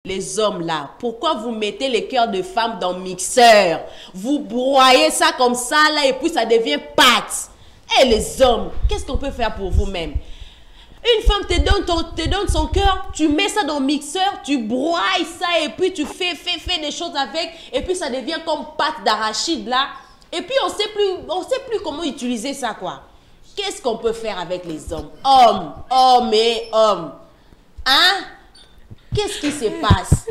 Les hommes là, pourquoi vous mettez les cœurs de femmes dans le mixeur? Vous broyez ça comme ça là et puis ça devient pâte. Et les hommes, qu'est-ce qu'on peut faire pour vous-même? Une femme te donne son cœur, tu mets ça dans le mixeur, tu broies ça et puis tu fais des choses avec et puis ça devient comme pâte d'arachide là. Et puis on sait plus comment utiliser ça quoi. Qu'est-ce qu'on peut faire avec les hommes? Hommes et hommes. Hein? Qu'est-ce qui se passe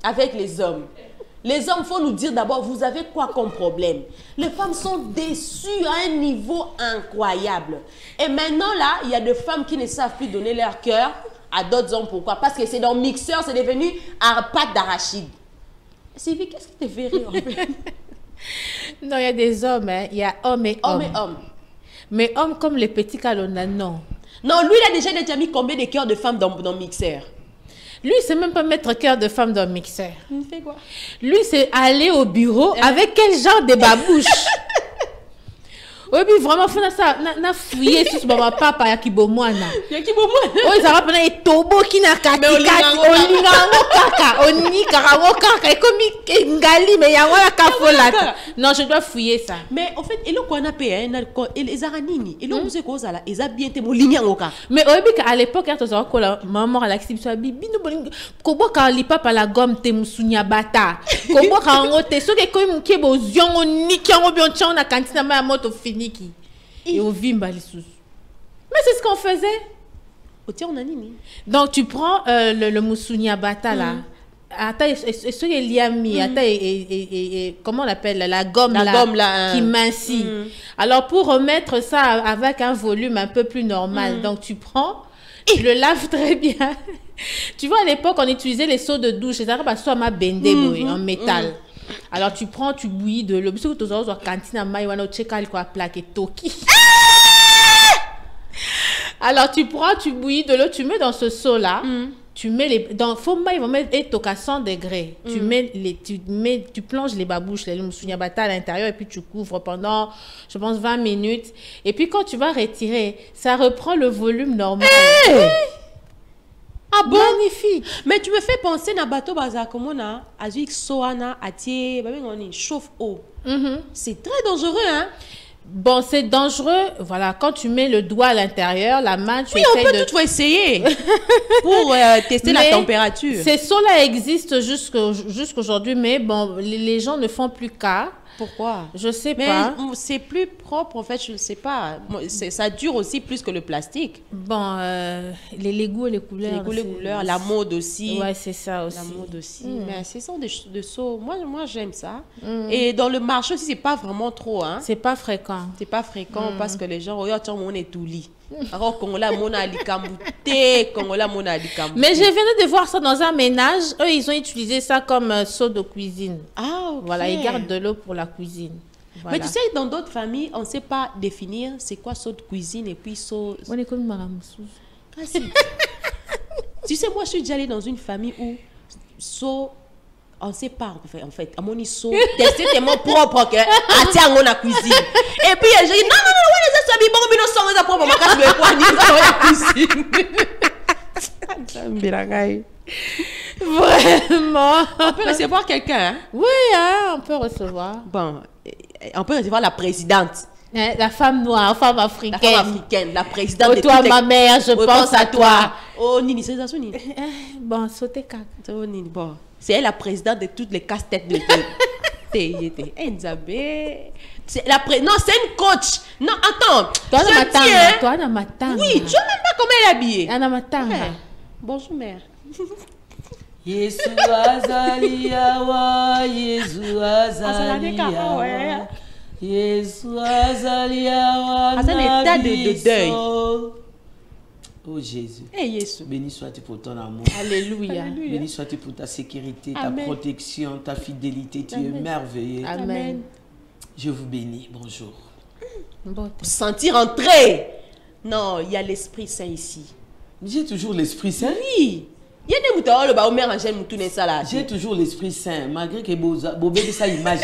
avec les hommes? Les hommes, il faut nous dire d'abord, vous avez quoi comme problème? Les femmes sont déçues à un niveau incroyable. Et maintenant, là, il y a des femmes qui ne savent plus donner leur cœur à d'autres hommes. Pourquoi? Parce que c'est dans le mixeur, c'est devenu à pâte d'arachide. Sylvie, qu'est-ce qui te fait rire en fait? Non, il y a des hommes, hein. Il y a hommes et hommes. Hommes et hommes. Mais hommes comme les petits Kalonda, non. Non, lui, il a déjà mis combien de cœurs de femmes dans le mixeur? Lui, c'est même pas mettre cœur de femme dans le mixeur. Il fait quoi? Lui, c'est aller au bureau avec quel genre de babouche? Oui, puis vraiment, faut ça, na fouiller sur ma papa ya kibomwana. Ya kibomwana. Oh, ça va prendre un tobo qui n'a qu'à et comme ngali mais ya wala kafola. Non, je dois fouiller ça. Mais en fait, et le qu'on a payé, les aranini, et l'on sait quoi là, ils a bien été mon ligne en oka. Mais à l'époque, quand on a la maman à la kibso bibi no bolingo, kobo ka li papa la gomme te musunya bata. Kobo ka ngote so ke ko muke bo ziongo niki ngo bien tchon na cantine ma moto fini. Et au vimba les sous. Mais c'est ce qu'on faisait. Donc tu prends le moussounia bata là. Comment on appelle la gomme là, qui mincit. Alors pour remettre ça avec un volume un peu plus normal, donc tu prends, tu le laves très bien. Tu vois à l'époque on utilisait les seaux de douche, ça va soit ma bendé en métal. Alors tu prends, tu bouillis de l'eau. Parce que tu as cantine maïwana tchekal quoi plaqué toki. Alors tu prends, tu bouillis de l'eau, tu mets dans ce seau là. Tu mets les dans faut il va mettre et toka 100 degrés. Tu plonges les babouches, les moussounyabata à l'intérieur et puis tu couvres pendant je pense 20 minutes et puis quand tu vas retirer, ça reprend le volume normal. Ah bon? Magnifique. Mais tu me fais penser à bateau bazar comme on a azuik soana atie chauffe eau. C'est très dangereux hein. Bon, c'est dangereux. Voilà, quand tu mets le doigt à l'intérieur, la main, tu on peut toutefois essayer pour tester la température. Ces seaux-là existent jusqu'aujourd'hui, mais bon, les gens ne font plus cas. Pourquoi? Je sais pas. C'est plus propre en fait, je ne sais pas. Ça dure aussi plus que le plastique. Bon, les goûts et les couleurs. Les goûts et les couleurs, la mode aussi. Ouais, c'est ça aussi. La mode aussi. Mais ce sont des seaux. Moi j'aime ça. Et dans le marché aussi, c'est pas vraiment trop. Hein. C'est pas fréquent. C'est pas fréquent parce que les gens, regarde, on est tout lit. Alors qu'on l'a mon alicambouté, qu'on l'a mon alicambouté. Mais je venais de voir ça dans un ménage. Eux, ils ont utilisé ça comme seau de cuisine. Ah, ok. Voilà, ils gardent de l'eau pour la cuisine. Voilà. Mais tu sais, dans d'autres familles, on ne sait pas définir c'est quoi seau de cuisine et puis seau... On est comme Maramoussou. Ah si. Tu sais, moi, je suis déjà allée dans une famille où seau... On ne sait pas, en fait. À mon iso, c'est tellement propre que à on a cuisine. Et puis, j'ai dit, non, ça bon, mais non, ça propre. Ma casse de poignée, ça cuisine. Vraiment. On peut recevoir quelqu'un, hein? Oui, hein, on peut recevoir. Bon, on peut recevoir la présidente. La femme noire, femme africaine. La femme africaine, la présidente de toi, ma mère, je pense à toi. Oh, Nini, c'est ça, Nini. Bon, sauter cac. Oh, Nini, bon. C'est elle la présidente de toutes les casse-têtes de Non, c'est une coach. Non, attends. Toi, dans ma tanga. Oui, tu ne sais même pas comment elle est habillée. Dans ma tanga. Bonjour, mère. Yesu azaliawa, Yesu azaliawa. Yesu azaliawa. C'est un état de deuil. Oh Jésus. Hey, Jésus. Béni sois-tu pour ton amour. Alléluia. Béni sois-tu pour ta sécurité, Amen. ta protection, ta fidélité. Tu es merveilleux. Amen. Je vous bénis. Bonjour. Sentir entrer. Non, il y a l'Esprit Saint ici. J'ai toujours l'Esprit Saint. Oui. Il y a des moutons, le baoumère en gêne, moutoune ça là. J'ai toujours l'Esprit Saint, malgré que Bobé de sa image.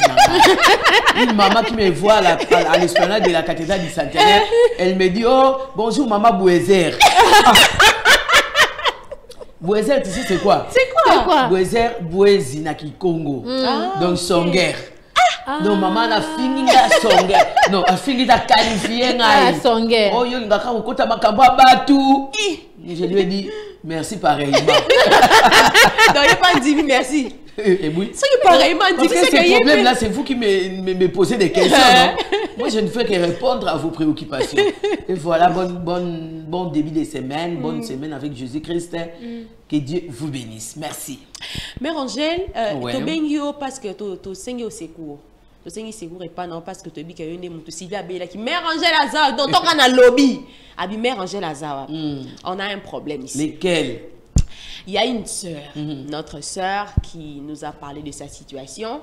Une maman qui me voit à l'esplanade de la cathédrale du Centenaire, elle me dit, oh, bonjour maman Bouézer. Bouézer, tu sais c'est quoi? C'est quoi? Bouézer, Bouézi na Congo. Donc Songer. Donc maman a fini la Songer. Non, a fini de qualifier la Songer. Oh yo ngaka ukota makamba batu. Je lui ai dit merci pareillement. Donc il pas dit merci. Et oui. C'est pareillement dit que ce problème là, c'est vous qui me posez des questions, non? Moi, je ne fais que répondre à vos préoccupations. Et voilà, bon début de semaine, bonne semaine avec Jésus-Christ. Que Dieu vous bénisse. Merci. Mère Angèle, tu bénis parce que tu saignes au secours. Tu saignes au secours et pas non parce que tu dis qu'il y a une de Sylvia Bella qui Mère Angèle Azar, donc on a lobby. Abi Mère Angèle Azar, on a un problème ici. Lesquels? Il y a une sœur, notre sœur, qui nous a parlé de sa situation.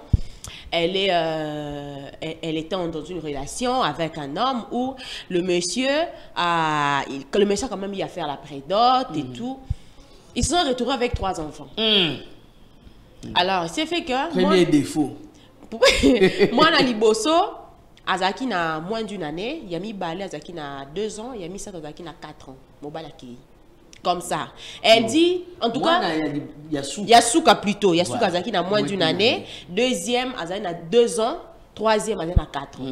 Elle était dans une relation avec un homme où le monsieur a quand même eu à faire la prédote et tout. Ils se sont retrouvés avec 3 enfants. Alors, c'est fait que... Premier défaut. Moi, na liboso, Azaki na moins d'une année, il y a mis Balé, Azaki na 2 ans, il y a mis ça Azaki na 4 ans. Mobalaki. Comme ça. Elle dit, en tout cas, Yasuka plutôt. Yasuka Azaki na moins d'une année. Deuxième, Azaki na 2 ans. Troisième, Azaki na 4 ans.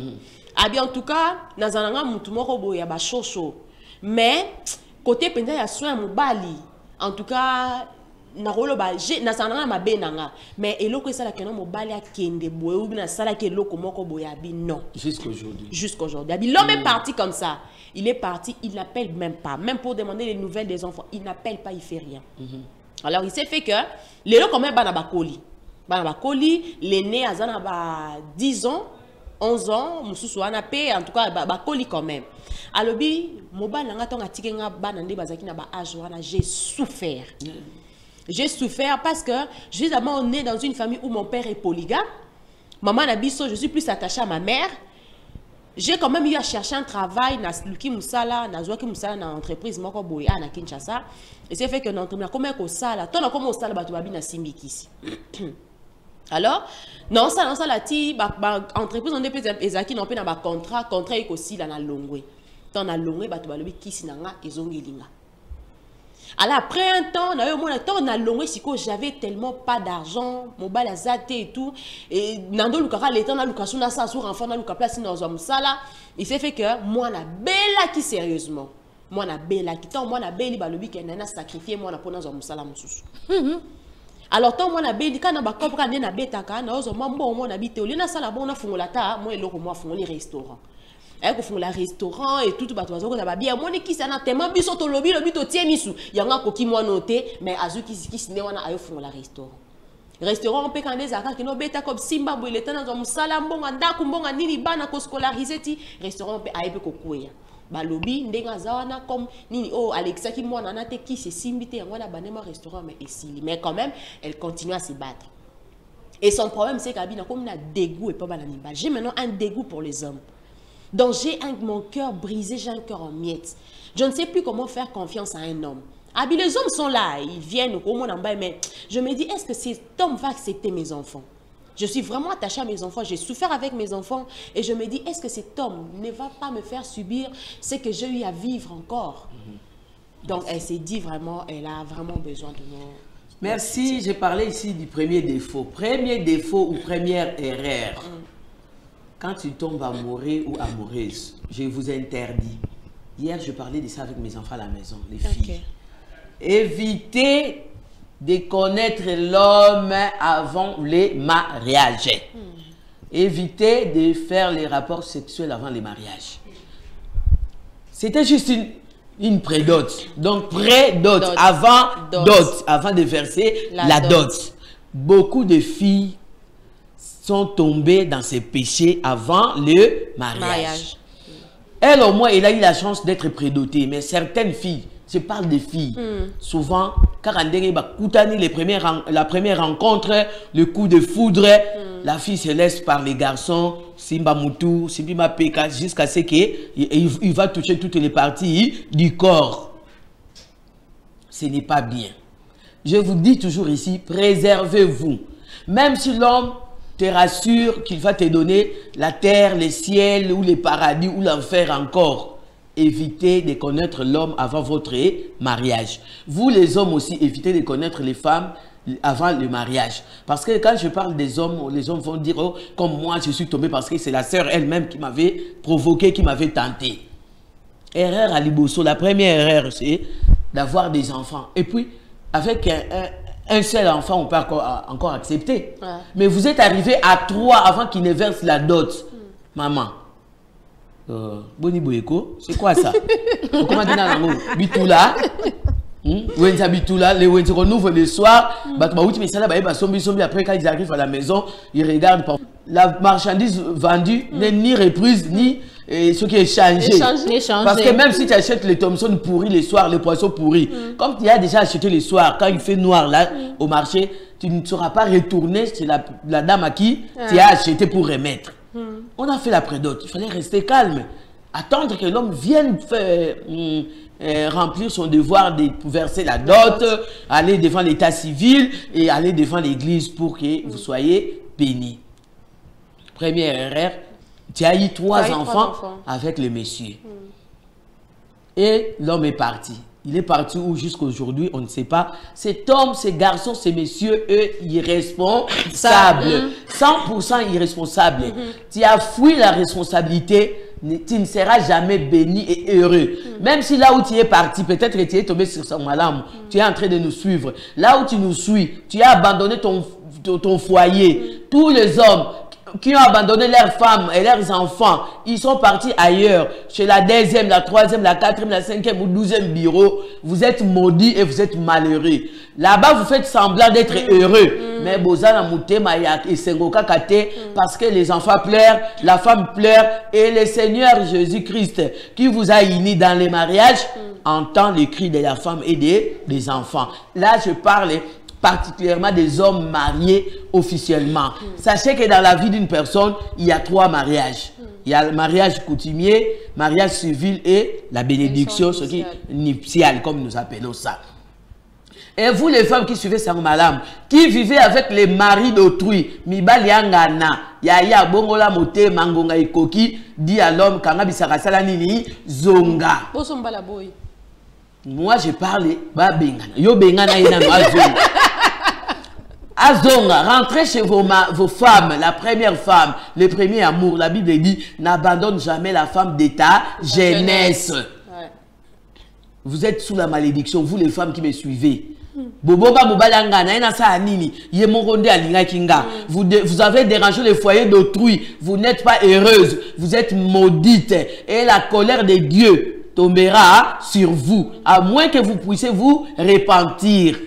Abi, en tout cas, Nazananga Moutumoko Boya ba chocho. Mais, côté Penda Yasuka Mobali, en tout cas, Narolo ba, Nazananga ma benanga. Mais, eloko ça la kenon Mobali a kende boye, ou bien ça la ke loko moko boya abi, non. Jusqu'aujourd'hui. Jusqu'aujourd'hui. Abi, l'homme est parti comme ça. Il est parti, il n'appelle même pas. Même pour demander les nouvelles des enfants, il n'appelle pas, il fait rien. Alors, il s'est fait que, les gens, quand même, Banabakoli. Banabakoli, l'aîné, a 10 ans, 11 ans, Moussou Anapé, en tout cas, Bakoli quand même. Alors, j'ai souffert. J'ai souffert parce que, justement, on est dans une famille où mon père est polygame. Maman Nabiso, je suis plus attachée à ma mère. J'ai quand même eu à chercher un travail dans Luki Moussala, dans Zouaki Moussala, dans l'entreprise Moko Boya, à Kinshasa. Et c'est fait que dans l'entreprise, comment on sala, tant comme on sala, tu vas bien à Simbikisi. Alors, non, ça, la ti, entreprise, on est peut-être Ezaki, on peut avoir un contrat est aussi dans la longue. Dans la longue, tu vas le kisi nanga, et zongelinga. Alors après un temps, on a longué, j'avais tellement pas d'argent, mon bal a zaté et tout. Et Nando Lukara, l'état na Lukasu na sa sur enfant na Luka place dans un sala. Il s'est fait que moi na bella qui sérieusement. Moi na bella qui tant moi na belli balobi qui na sacrifié moi na pona dans un sala mususu. Alors tant moi na belli quand na ba kopra na betaka na ozo mambo moi na bité oli na sala bon na fungolata moi eloko moi fungoli restaurant. Elle font la restaurant et tout bateau ça va bien moi qui ça na tellement biso to lobby to tie misu yanga ko ki moi noté mais azu qui sine wana ayo font la restaurant on peut quand des arcs qui no beta comme simba bo il était dans un sala mbonga ndaku mbonga nini bana ko scolariser ti restaurant peut ayepe ko kuya ba lobby ndenga zawana comme nini oh Alexa qui moi na te qui se simbité yango na banema restaurant mais esili mais quand même elle continue à se battre et son problème c'est qu'abina comme na dégoût et pas banani ba j'ai maintenant un dégoût pour les hommes. Donc j'ai mon cœur brisé, j'ai un cœur en miettes. Je ne sais plus comment faire confiance à un homme. Ah, bien, les hommes sont là, ils viennent au monde en bas, mais je me dis, est-ce que cet homme va accepter mes enfants? Je suis vraiment attachée à mes enfants, j'ai souffert avec mes enfants, et je me dis, est-ce que cet homme ne va pas me faire subir ce que j'ai eu à vivre encore? Donc elle s'est dit vraiment, elle a vraiment besoin de nous. Merci, j'ai parlé ici du premier défaut. Premier défaut ou première erreur. Quand tu tombes amoureux ou amoureuse, je vous interdis. Hier, je parlais de ça avec mes enfants à la maison, les filles. Évitez de connaître l'homme avant les mariages. Évitez de faire les rapports sexuels avant les mariages. C'était juste une prédote. Donc, prédote, avant dot, avant de verser la dot. Beaucoup de filles sont tombées dans ces péchés avant le mariage. Elle, au moins, elle a eu la chance d'être prédotée. Mais certaines filles, je parle des filles, souvent, quand la première rencontre, le coup de foudre, la fille se laisse par les garçons, Simba Moutou, Simba Peka, jusqu'à ce qu'il va toucher toutes les parties du corps. Ce n'est pas bien. Je vous dis toujours ici, préservez-vous. Même si l'homme te rassure qu'il va te donner la terre, le ciel ou les paradis ou l'enfer encore. évitez de connaître l'homme avant votre mariage. Vous les hommes aussi, évitez de connaître les femmes avant le mariage. Parce que quand je parle des hommes, les hommes vont dire, oh, comme moi je suis tombé parce que c'est la sœur elle-même qui m'avait provoqué, qui m'avait tenté. Erreur à Liboso, la première erreur c'est d'avoir des enfants. Et puis, avec un seul enfant, on peut encore accepter. Ouais. Mais vous êtes arrivé à 3 avant qu'il ne verse la dot. Maman. Boni Boyeko, c'est quoi ça? Comment dire dans le Bitoula? Wenza Bitoula, les Wenza qu'on ouvre le soir, mais ça là, après quand ils arrivent à la maison, ils regardent. La marchandise vendue n'est ni reprise, ni ce qui est changé. Parce que même si tu achètes les Thomson pourris les soirs, les poissons pourris, comme tu as déjà acheté les soirs, quand il fait noir là, au marché, tu ne seras pas retourné chez la dame à qui tu as acheté pour remettre. On a fait la prédote, il fallait rester calme. Attendre que l'homme vienne faire, remplir son devoir de verser la dot, aller devant l'état civil et aller devant l'église pour que vous soyez bénis. Première erreur, tu as eu 3 enfants avec le monsieur. Et l'homme est parti. Il est parti où jusqu'aujourd'hui, on ne sait pas. Cet homme, ces garçons, ces messieurs, eux, irresponsables. 100% irresponsables. Tu as fui la responsabilité, tu ne seras jamais béni et heureux. Même si là où tu es parti, peut-être que tu es tombé sur son malam, tu es en train de nous suivre. Là où tu nous suis, tu as abandonné ton foyer. Tous les hommes qui ont abandonné leurs femmes et leurs enfants, ils sont partis ailleurs, chez la 2e, la 3e, la 4e, la 5e ou 12e bureau. Vous êtes maudits et vous êtes malheureux. Là-bas, vous faites semblant d'être heureux. Mais Bozana Moutema et Sengoka Kate, parce que les enfants pleurent, la femme pleure, et le Seigneur Jésus-Christ, qui vous a unis dans les mariages, entend les cris de la femme et des enfants. Là, je parle particulièrement des hommes mariés officiellement. Sachez que dans la vie d'une personne, il y a 3 mariages. Il y a le mariage coutumier, mariage civil et la bénédiction, ce qui est nuptial, comme nous appelons ça. Et vous les femmes qui suivez ça, madame, qui vivez avec les maris d'autrui, Mibali Angana, Yaya Bongola Mote, Mangonga Ikoki, dit à l'homme, Kanga Bisarasala Nini, Zonga. Moi, je parle, ba Bengana. Yo Bengana Yenano Azonga. Azonga, rentrez chez vos femmes, la première femme, le premier amour. La Bible dit, n'abandonne jamais la femme d'état, jeunesse. Ouais. Vous êtes sous la malédiction, vous les femmes qui me suivez. Vous avez dérangé le foyer d'autrui, vous n'êtes pas heureuse, vous êtes maudite et la colère de Dieu tombera sur vous, à moins que vous puissiez vous repentir.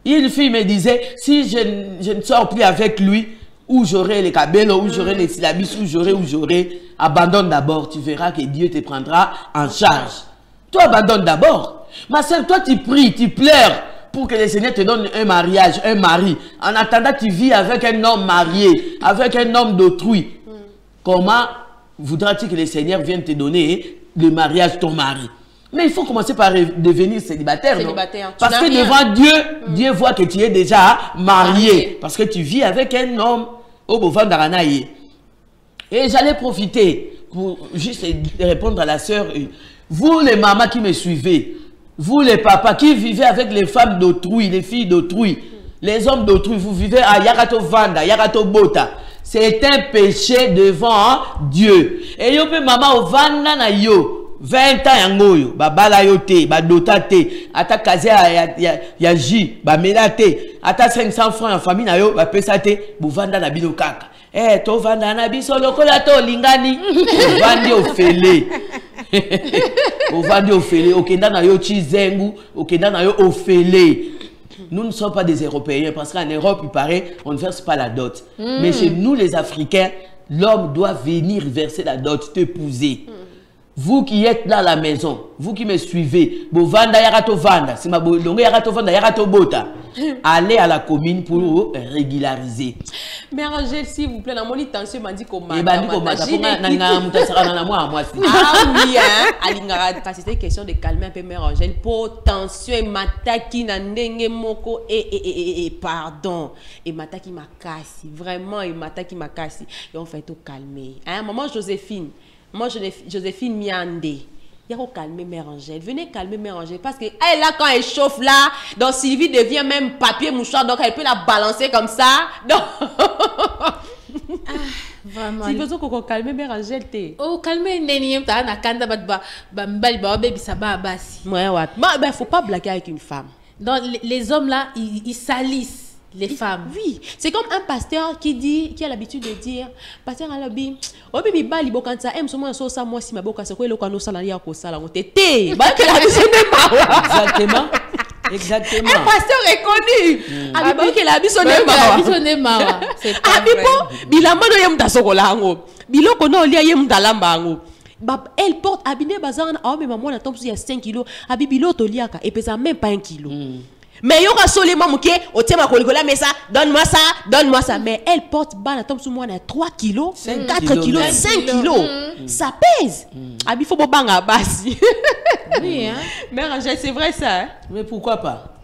Une fille me disait, si je ne sors plus avec lui, où j'aurai les cabellos, où j'aurai les syllabus, où j'aurai, abandonne d'abord, tu verras que Dieu te prendra en charge. Toi, abandonne d'abord. Ma soeur, toi, tu pries, tu pleures pour que le Seigneur te donne un mariage, un mari. En attendant, tu vis avec un homme marié, avec un homme d'autrui. Comment voudras-tu que le Seigneur vienne te donner le mariage, ton mari? Mais il faut commencer par devenir célibataire, non? Parce que devant Dieu, Dieu voit que tu es déjà marié. Parce que tu vis avec un homme au Bovandaranaï. Et j'allais profiter pour juste répondre à la sœur. Vous les mamans qui me suivez, vous les papas qui vivez avec les femmes d'autrui, les filles d'autrui, les hommes d'autrui, vous vivez à Yarato Vanda, Yarato Bota. C'est un péché devant Dieu. Et yo pe maman au Vanda na yo, 20 ans yangoyo, ba bala yo te, ba dota te, ata kazia ya ji, ba mela te, ata 500 francs en famille na yo, ba pesa te, bu Vanda na bino kaka. Eh, to Vanda na biso lokola to lingani, vandi ofele. Ovandi ofele, okenda na yo chizengu, okenda na yo ofele. Nous ne sommes pas des Européens parce qu'en Europe, il paraît, on ne verse pas la dot. Mais chez nous, les Africains, l'homme doit venir verser la dot, t'épouser. Vous qui êtes là à la maison, vous qui me suivez, Bovanda Yarato Vanda, c'est ma Bolongo Yarato Vanda, Yarato Bota. Allez à la commune pour régulariser. Mais Angèle, s'il vous plaît, dans mon intention, m'a dit qu'on m'a dit. Ah oui, hein. C'était question de calmer un peu Mère Angèle. Pour tension et mataki na ndenge moko et pardon. Et mataki m'a cassé. Vraiment, et mataki m'a cassé. Et on fait tout calmer. Hein, maman Joséphine. Moi, Joséphine Miande. Il faut calmer Mère Angèle. Venez calmer Mère Angèle. Parce que elle, là, quand elle chauffe là, donc Sylvie devient même papier mouchoir. Donc, elle peut la balancer comme ça. Donc... Vraiment. Si besoin qu'on calme Mère Angèle, t'es. Oh, calmer Nénium, t'as un kanda baby saba basi. Ouais. Ben, faut pas blaguer avec une femme. Donc, les hommes là, ils salissent les femmes. Oui, c'est comme un pasteur qui a l'habitude de dire, pasteur Alabi, oh bibi bali bokanta, em somo so sa moi si ma boka se ko eloko no sala ya ko sala on tete. Ba que la biso ne Exactement. Exactement. Un pasteur reconnu. Abi que la biso ne mawa. C'est pas Abi po bilamba no yem tasokola ngo. Biloko no lia yem talamba ngo. Elle porte abine bazan, oh mais maman na tombe il y a 5 kilos, abi biloto liaka et pesa même pas 1 kilo. Mais yo absolument mouké, au tema kolikola mais ça, donne-moi ça, mais elle porte bana tombe sous moi na 3 kilos, 4 kilos, 5 kilos. Ça pèse. Abi faut banga basi. Oui hein. Mais Angèle, c'est vrai ça. Hein? Mais pourquoi pas?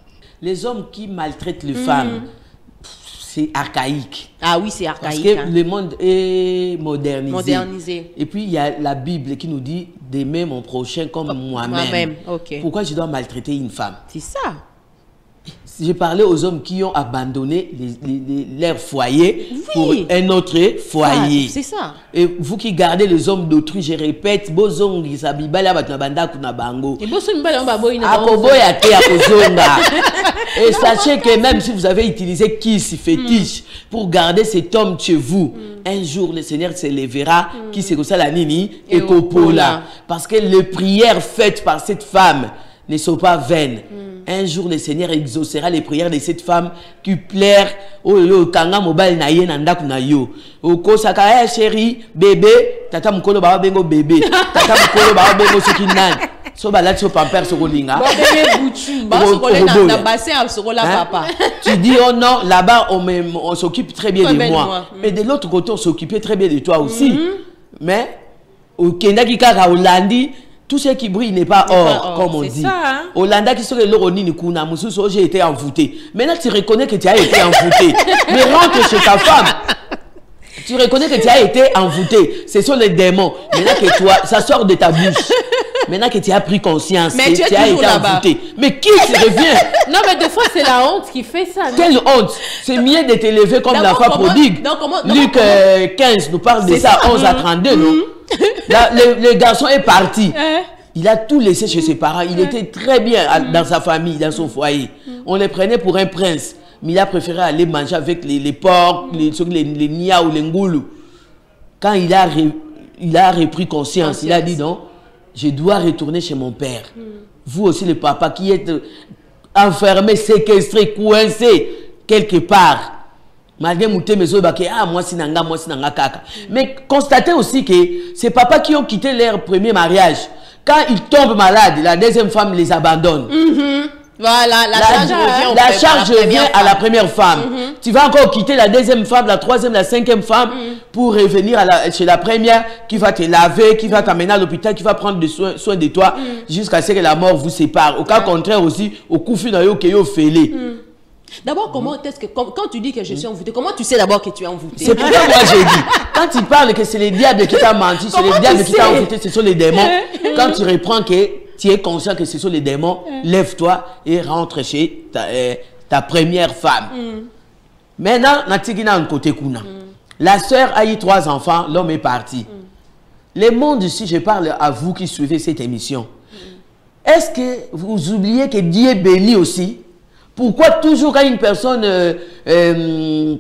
Les hommes qui maltraitent les femmes, c'est archaïque. Ah oui, c'est archaïque. Parce que le monde est modernisé. Et puis il y a la Bible qui nous dit d'aimer mon prochain comme moi-même. Okay. Pourquoi je dois maltraiter une femme? C'est ça. J'ai parlé aux hommes qui ont abandonné leur foyer pour un autre foyer. C'est ça. Et vous qui gardez les hommes d'autrui, je répète, bozongi sabibala batnabanda kuna bango. Et boso mbala mbaboina. Akoboya te akozonga. Et sachez que même si vous avez utilisé kiss fétiche pour garder cet homme chez vous, un jour le Seigneur se lèvera, qui se ça la nini et kopola. Parce que les prières faites par cette femme ne sont pas vaines. Un jour, le Seigneur exaucera les prières de cette femme qui plaire au kanga mobile na ye nanda kuna yo. Oko saka eh chérie, bébé, tata mukolo ba bengo bébé, tata mukolo ba bengo sokinan. So balati so pamper so kolinga. Ba bébé boutu, ba so kolena na bassin so kola papa. Tu dis oh non, là-bas on s'occupe très bien de moi. Mais de l'autre côté on s'occupait très bien de toi aussi. Mais au Kenya qui kaka Hollandi, tout ce qui brille n'est pas or, comme on dit. Ça, hein? Hollanda qui serait l'oronini kuna, Moussou, j'ai été envoûté. Maintenant, tu reconnais que tu as été envoûté. Mais rentre chez ta femme. Tu reconnais que tu as été envoûté. Ce sont les démons. Maintenant que toi, ça sort de ta bouche. Maintenant que tu as pris conscience, mais tu as été envoûté. Mais qui se revient? Non, mais des fois, c'est la honte qui fait ça. Non? Quelle honte? C'est mieux de t'élever comme la foi prodigue. Luc 15 nous parle de ça, 11 à 32, non? Là, le garçon est parti. Il a tout laissé chez ses parents. Il était très bien dans sa famille, dans son foyer. On le prenait pour un prince. Mais il a préféré aller manger avec les porcs, les nia ou les ngoulou. Quand il a repris conscience, il a dit non, je dois retourner chez mon père. Vous aussi, le papa qui êtes enfermé, séquestré, coincé quelque part. Malgré mouté mes moi sinanga kaka. Mais constatez aussi que ces papas qui ont quitté leur premier mariage, quand ils tombent malades, la deuxième femme les abandonne. Voilà, la charge revient à la première femme. Tu vas encore quitter la deuxième femme, la troisième, la cinquième femme pour revenir chez la première qui va te laver, qui va t'amener à l'hôpital, qui va prendre soin de toi jusqu'à ce que la mort vous sépare. Au cas contraire aussi, au coup final, que yo fêlé. D'abord, comment est-ce que quand tu dis que je suis envoûté, comment tu sais d'abord que tu es envoûté? C'est pourquoi moi j'ai dit, quand tu parles que c'est le diable qui t'a menti, c'est le diable qui t'a envoûté, ce sont les démons. Quand tu reprends que tu es conscient que ce sont les démons, lève-toi et rentre chez ta première femme. Maintenant, la sœur a eu 3 enfants, l'homme est parti. Le monde ici, je parle à vous qui suivez cette émission. Est-ce que vous oubliez que Dieu bénit aussi? Pourquoi toujours quand une personne est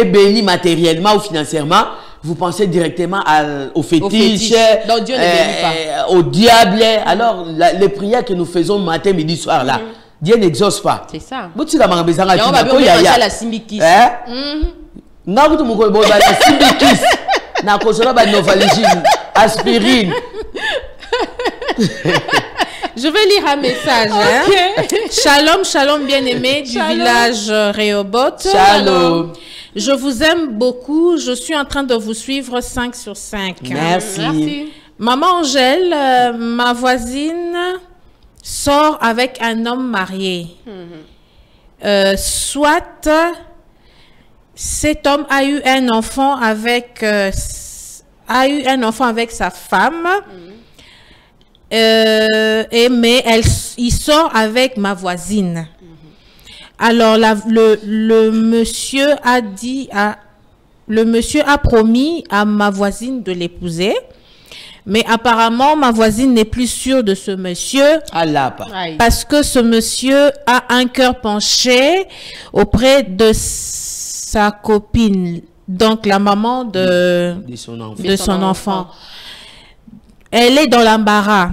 bénie matériellement ou financièrement, vous pensez directement au fétiche, donc Dieu ne bénit pas. Au diable? Alors, les prières que nous faisons matin, midi, soir, là, Dieu n'exauce pas. C'est ça. Aspirine. Je vais lire un message. Hein? Shalom, shalom bien-aimé du village Rehoboth. Shalom. Je vous aime beaucoup. Je suis en train de vous suivre 5 sur 5. Merci. Merci. Maman Angèle, ma voisine sort avec un homme marié. Soit cet homme a eu un enfant avec a eu un enfant avec sa femme. Mais il sort avec ma voisine. Alors le monsieur a promis à ma voisine de l'épouser, mais apparemment ma voisine n'est plus sûre de ce monsieur parce que ce monsieur a un cœur penché auprès de sa copine, donc la maman de son enfant. Elle est dans l'embarras.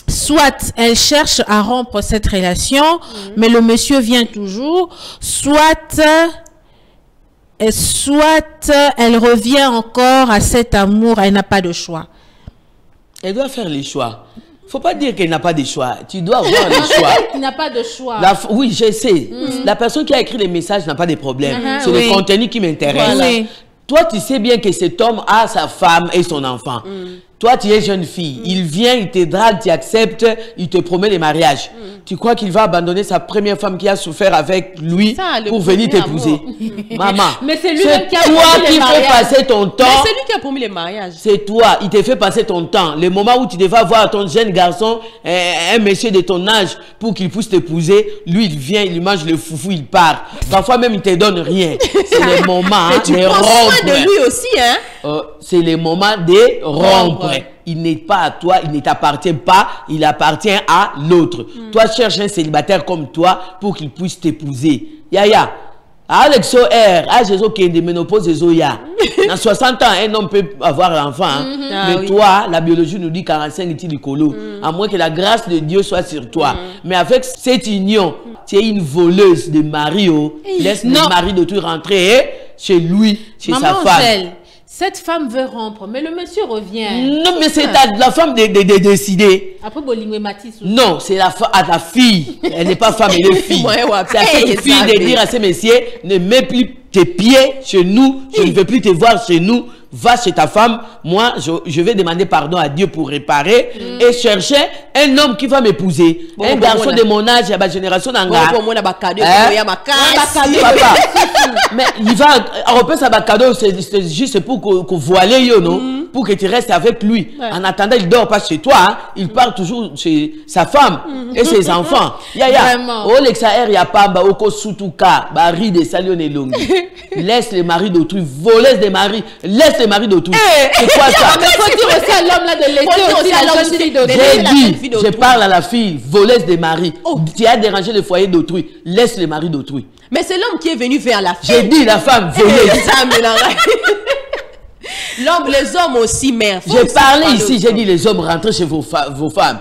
Soit elle cherche à rompre cette relation, mais le monsieur vient toujours, soit elle revient encore à cet amour, elle n'a pas de choix. Elle doit faire les choix. Faut pas dire qu'elle n'a pas de choix. Tu dois avoir les choix. Elle n'a pas de choix. Oui, je sais. La personne qui a écrit les messages n'a pas de problème. C'est le contenu qui m'intéresse. Voilà. Toi, tu sais bien que cet homme a sa femme et son enfant. Toi, tu es jeune fille. Il vient, il te drague, tu acceptes, il te promet le mariage. Tu crois qu'il va abandonner sa première femme qui a souffert avec lui pour venir t'épouser? Maman, mais c'est lui qui fait passer ton temps. Mais c'est lui qui a promis le mariage. C'est toi, il te fait passer ton temps. Le moment où tu devais avoir ton jeune garçon, un monsieur de ton âge, pour qu'il puisse t'épouser, lui, il vient, il mange le foufou, il part. Parfois même, il te donne rien. C'est le moment de rompre. De lui aussi, hein? C'est le moment de rompre. Il n'est pas à toi, il ne t'appartient pas, il appartient à l'autre. Toi, cherche un célibataire comme toi pour qu'il puisse t'épouser. Yaya, Alexo R, Jésus qui est de ménopause de Zoya. Dans 60 ans, un homme peut avoir l'enfant. Mais toi, la biologie nous dit 45 et du colo. À moins que la grâce de Dieu soit sur toi. Mais avec cette union, tu es une voleuse de mari. Laisse le mari de tout rentrer chez lui, chez sa femme. Cette femme veut rompre, mais le monsieur revient. Non, mais c'est à la femme de décider. Après, Bolingwe Matisse. Non, c'est à la fille. Elle n'est pas femme, elle est fille. C'est à cette fille de dire à ces messieurs, ne mets plus tes pieds chez nous, je ne veux plus te voir chez nous. Va chez ta femme, moi je vais demander pardon à Dieu pour réparer et chercher un homme qui va m'épouser. Un garçon de mon âge, à ma génération d'Anga. Mais il va repasser sa cadeau, c'est juste pour que voiler, non? Pour que tu restes avec lui. En attendant, il ne dort pas chez toi, hein. Il part toujours chez sa femme et ses enfants. Laisse les maris d'autrui, voleuse des maris, laisse les maris d'autrui. C'est quoi ça? Il faut dire aussi à l'homme là de laisser aussi la jeune fille d'autrui. J'ai dit, je parle à la fille, voleuse des maris. Tu as dérangé le foyer d'autrui, laisse les maris d'autrui. Mais c'est l'homme qui est venu vers la fille. J'ai dit la femme, voleuse. L'homme, les hommes aussi, mère. J'ai parlé ici, j'ai dit les hommes rentrez chez vos femmes.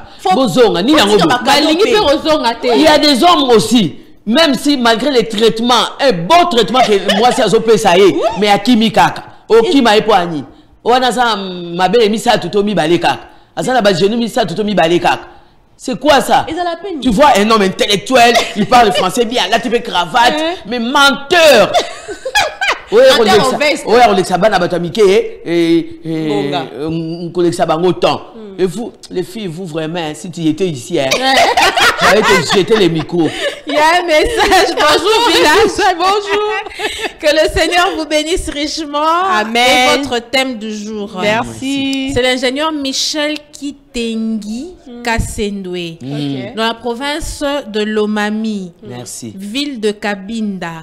Il y a des hommes aussi. Même si malgré les traitements, un bon traitement que moi c'est azopé ça y est, mais à qui mi kaka, au qui m'a époigné, au anaza ma belle mi sa tuto mi baleka, azana ba genou mi sa tuto mi baleka. C'est quoi ça? Tu vois un homme intellectuel, il parle français bien, là tu fais cravate, mais menteur. Ouais, on les sabana batamike et on collègue sabango temps. Et vous, les filles, vous vraiment, si tu étais ici, j'allais te jeter les micros. Il y a un message. Bonjour village. Bonjour. Que le Seigneur vous bénisse richement. Amen. Et votre thème du jour. Merci. C'est l'ingénieur Michel Kitengi Kasendwe, dans la province de Lomami. Merci. Ville de Kabinda.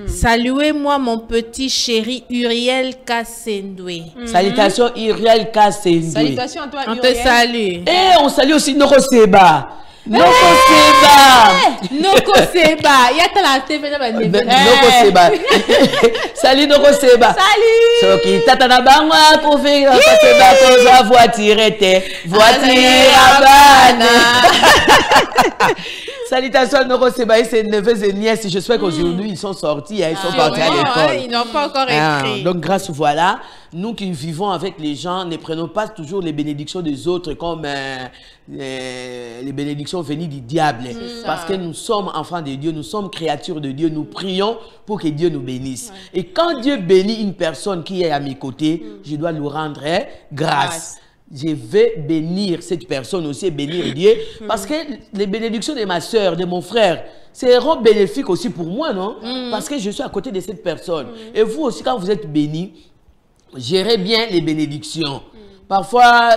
Saluez-moi mon petit chéri Uriel Kasendwe. Salutations Uriel Kasendwe. Salutations à toi Uriel. On te salue. Et on salue aussi Noko Seba. Noko Seba. Il y a la TV. Noko Seba. Salut Noko Seba. Salut. Soki tatana bangwa pour faire Seba koza voiture abana. Salutations à Noko Seba et ses neveux et nièces. J'espère qu'aujourd'hui ils sont sortis, ils sont partis à l'école. Ils n'ont pas encore écrit. Donc grâce voilà, nous qui vivons avec les gens, ne prenons pas toujours les bénédictions des autres comme les bénédictions venues du diable. Parce que nous sommes enfants de Dieu, nous sommes créatures de Dieu, nous prions pour que Dieu nous bénisse. Et quand Dieu bénit une personne qui est à mes côtés, je dois lui rendre grâce. Je vais bénir cette personne aussi et bénir Dieu. Parce que les bénédictions de ma soeur, de mon frère, seront bénéfiques aussi pour moi, non? Parce que je suis à côté de cette personne. Et vous aussi, quand vous êtes bénis, gérer bien les bénédictions. Parfois,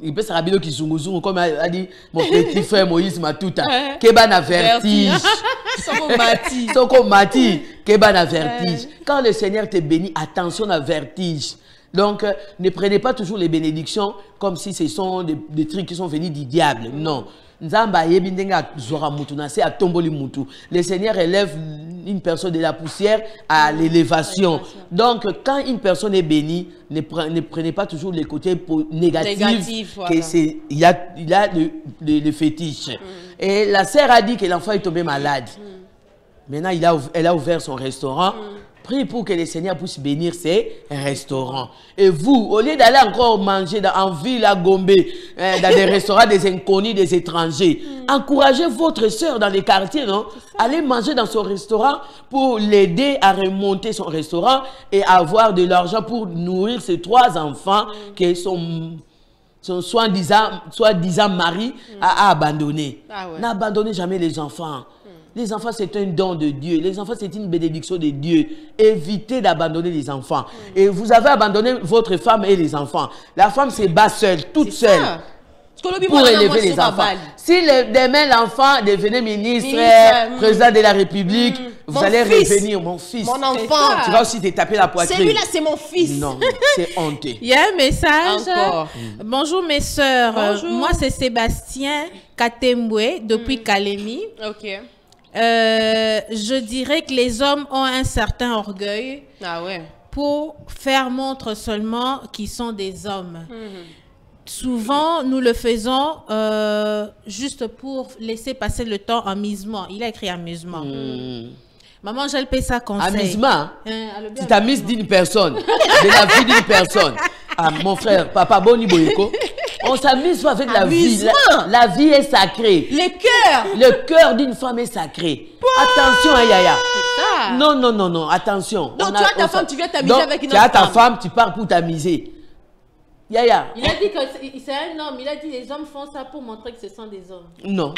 il peut se rappeler qui sont comme a dit mon petit frère Moïse Matuta, Keba na vertige. Soko Mati, Keba na vertige. Quand le Seigneur te bénit, attention à vertige. Donc, ne prenez pas toujours les bénédictions comme si ce sont des trucs qui sont venus du diable. Non. Le Seigneur élève une personne de la poussière à l'élévation. Donc, quand une personne est bénie, ne prenez pas toujours les côtés négatifs. Voilà. Il y a le fétiche. Et la sœur a dit que l'enfant est tombé malade. Maintenant, elle a ouvert son restaurant. Prie pour que le Seigneur puisse bénir ses restaurants. Et vous, au lieu d'aller encore manger en ville à Gombe, dans des restaurants des inconnus, des étrangers, encouragez votre soeur dans les quartiers, non? Allez manger dans son restaurant pour l'aider à remonter son restaurant et avoir de l'argent pour nourrir ses 3 enfants qui sont soi-disant mari à abandonner. N'abandonnez jamais les enfants. Les enfants, c'est un don de Dieu. Les enfants, c'est une bénédiction de Dieu. Évitez d'abandonner les enfants. Et vous avez abandonné votre femme et les enfants. La femme se bat seule, toute seule, pour élever les enfants. Si demain, l'enfant devenait ministre, président de la République, vous allez revenir, mon fils. Mon enfant. Tu vas aussi te taper la poitrine. Celui-là, c'est mon fils. Non, c'est honteux. Il y a un message. Encore. Bonjour mes sœurs. Moi, c'est Sébastien Katembwe, depuis Kalemi. Ok. Je dirais que les hommes ont un certain orgueil pour faire montre seulement qu'ils sont des hommes. Souvent, nous le faisons juste pour laisser passer le temps amusement. Il a écrit amusement. Maman, j'ai le ça conseil. Amusement? Tu t'amuses d'une personne, de la vie d'une personne. Ah, mon frère, Papa Boni Boyeko, on s'amuse pas avec la vie. La vie est sacrée. Le cœur d'une femme est sacré. Attention, Yaya. Non, attention. Donc, tu as ta femme, tu viens t'amuser avec une autre femme. Tu as ta femme, tu pars pour t'amuser. Yaya. Il a dit que c'est un homme. Il a dit que les hommes font ça pour montrer que ce sont des hommes. Non.